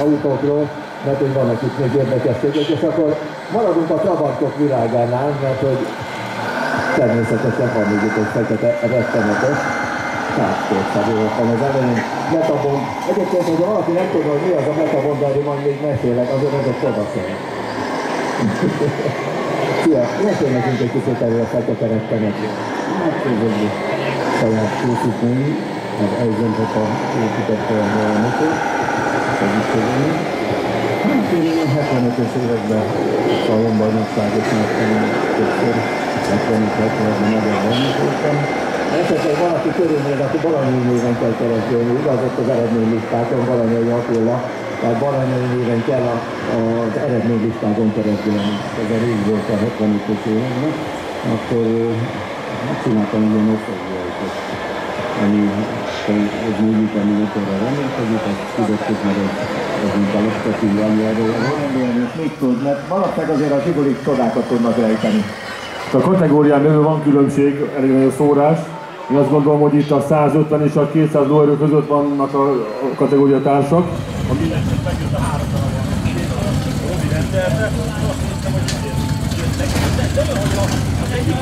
Autókról, mert hogy vannak itt még érdekességek, és akkor maradunk a Csabartok világánál, mert hogy természetesen van még itt egy fekete rettenetes sárkódszabó van az elején. Metabond. Egyébként, hogyha valaki nem tudja, hogy mi az a metabond, de erről majd még mesélek, azért ez egy csodaszer. Szia, mesélj nekünk egy kicsit erről a fekete rettenetről. Hát ez egy saját készítmény, az Eisenhower építette a motor. Hát én a 75-ös években szalonbajnokságot nyertem többször, 75-70-ben nagyon bajnok voltam. Esetleg valaki körülnél, akkor Baranyai néven kell keresgélni, igaz, ott az eredménylistákon Baranyai Attila, tehát Baranyai néven kell az eredménylistákon keresgélni. Ez a rég volt a 75-ös években, akkor csináltam egy ilyen osztagjajtot, ami egy négyütemi motorra rendelkezik, ezt tudott meg az intelektatív anyjáról. És mit tud, mert manapság azért a zsigulik csodákat tudnak rejteni. A kategórián belül van különbség, elég nagy a szórás. Én azt gondolom, hogy itt a 150 és a 200 lóerő között vannak a kategória társak. A mindenki megjött a 3 darabban. Robi rendelte, azt hittem, hogy az egyik